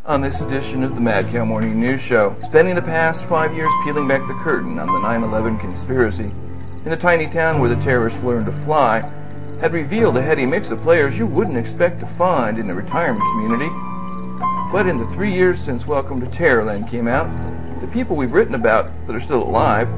on this edition of the Mad Cow Morning News Show, spending the past 5 years peeling back the curtain on the 9/11 conspiracy in the tiny town where the terrorists learned to fly, had revealed a heady mix of players you wouldn't expect to find in the retirement community. But in the 3 years since Welcome to Terrorland came out, the people we've written about that are still alive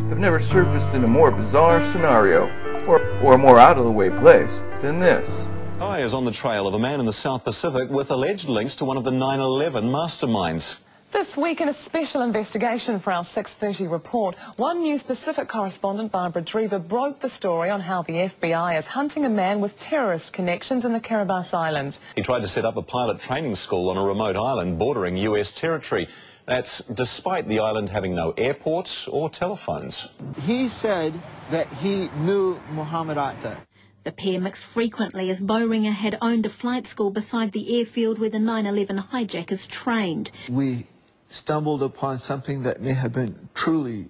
have never surfaced in a more bizarre scenario or a more out-of-the-way place than this. I is on the trail of a man in the South Pacific with alleged links to one of the 9/11 masterminds. This week in a special investigation for our 6:30 report, One News Pacific correspondent Barbara Drever broke the story on how the FBI is hunting a man with terrorist connections in the Kiribati Islands. He tried to set up a pilot training school on a remote island bordering US territory. That's despite the island having no airports or telephones. He said that he knew Mohamed Atta. The pair mixed frequently as Bohringer had owned a flight school beside the airfield where the 9/11 hijackers trained. We stumbled upon something that may have been truly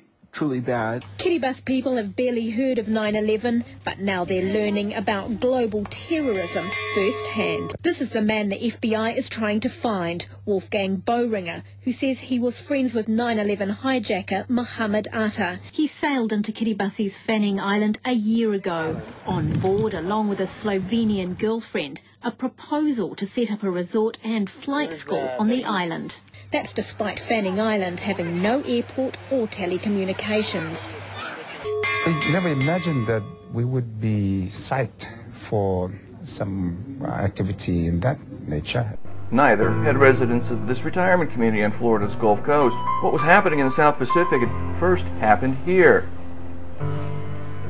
bad. Kiribati people have barely heard of 9/11, but now they're learning about global terrorism firsthand. This is the man the FBI is trying to find, Wolfgang Bohringer, who says he was friends with 9/11 hijacker Mohamed Atta. He sailed into Kiribati's Fanning Island a year ago. On board, along with a Slovenian girlfriend, a proposal to set up a resort and flight school on the island. That's despite Fanning Island having no airport or telecommunications. I never imagined that we would be site for some activity in that nature. Neither had residents of this retirement community on Florida's Gulf Coast. What was happening in the South Pacific had first happened here.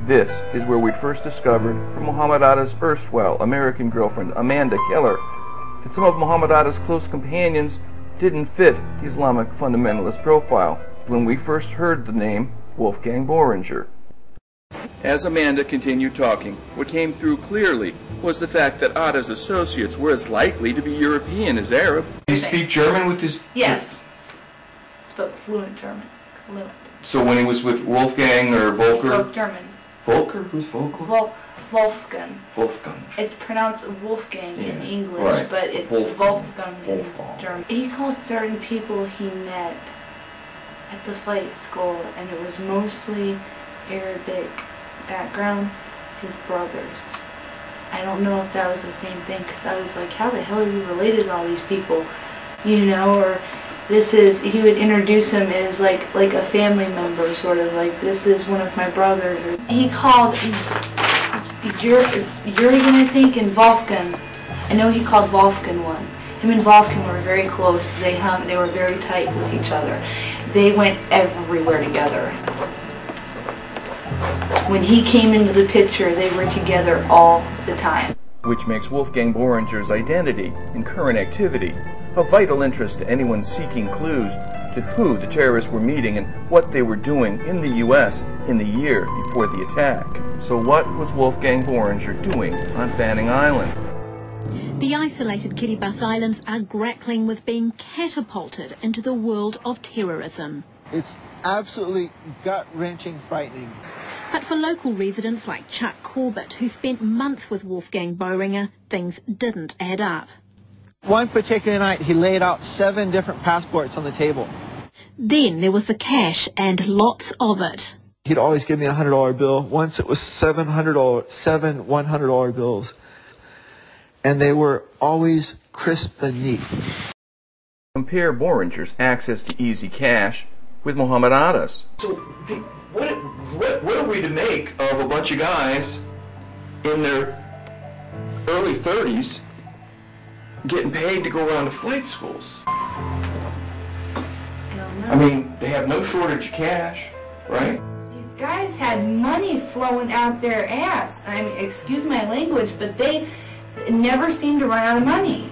This is where we'd first discovered from Mohamed Atta's erstwhile American girlfriend, Amanda Keller, that some of Mohamed Atta's close companions didn't fit the Islamic fundamentalist profile when we first heard the name Wolfgang Bohringer. As Amanda continued talking, what came through clearly was the fact that Atta's associates were as likely to be European as Arab. Did he speak German with his... Yes. Spoke fluent German. Fluent. So when he was with Wolfgang or Volker... Spoke German. Volker? Who's Volker? Wolfgang. Wolfgang. It's pronounced Wolfgang in English, right. but it's Wolfgang in German. He called certain people he met at the flight school, and it was mostly Arabic background, his brothers. I don't know if that was the same thing, because I was like, how the hell are you related to all these people? You know, or this is, he would introduce him as like a family member, sort of like, this is one of my brothers. He called Jurgen, I think, and Wolfgang. I know he called Wolfgang one. Him and Wolfgang were very close. They were very tight with each other. They went everywhere together. When he came into the picture, they were together all the time. Which makes Wolfgang Bohringer's identity and current activity of vital interest to anyone seeking clues to who the terrorists were meeting and what they were doing in the U.S. in the year before the attack. So what was Wolfgang Bohringer doing on Fanning Island? The isolated Kiribati Islands are grappling with being catapulted into the world of terrorism. It's absolutely gut-wrenching frightening. But for local residents like Chuck Corbett, who spent months with Wolfgang Bohringer, things didn't add up. One particular night, he laid out 7 different passports on the table. Then there was the cash, and lots of it. He'd always give me a $100 bill. Once it was seven $100 bills. And they were always crisp and neat. Compare Bohringer's access to easy cash with Mohamed Atta's. So what are we to make of a bunch of guys in their early 30s getting paid to go around to flight schools? I mean, they have no shortage of cash, right? These guys had money flowing out their ass. I mean, excuse my language, but they never seemed to run out of money.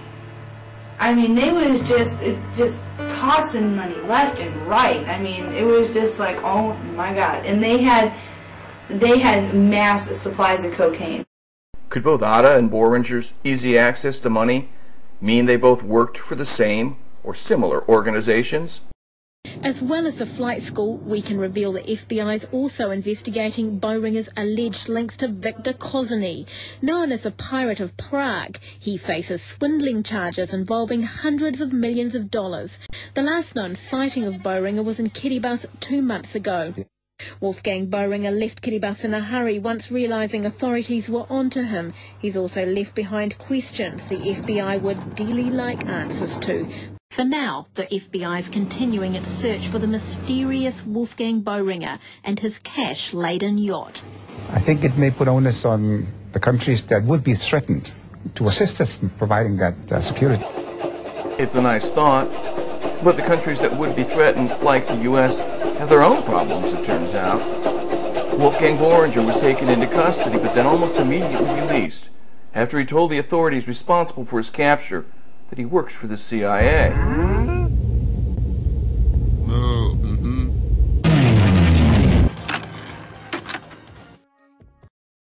I mean, they was just tossing money left and right. I mean, it was just like, oh my God. And they had mass supplies of cocaine. Could both Atta and Bohringer's easy access to money mean they both worked for the same or similar organizations? As well as the flight school, we can reveal the FBI is also investigating Bohringer's alleged links to Victor Kozeny. Known as the Pirate of Prague, he faces swindling charges involving hundreds of millions of dollars. The last known sighting of Bohringer was in Kiribati 2 months ago. Wolfgang Bohringer left Kiribati in a hurry once realising authorities were onto him. He's also left behind questions the FBI would dearly like answers to. For now, the FBI is continuing its search for the mysterious Wolfgang Bohringer and his cash-laden yacht. I think it may put onus on the countries that would be threatened to assist us in providing that security. It's a nice thought, but the countries that would be threatened, like the U.S., have their own problems, it turns out. Wolfgang Bohringer was taken into custody, but then almost immediately released, after he told the authorities responsible for his capture that he works for the CIA.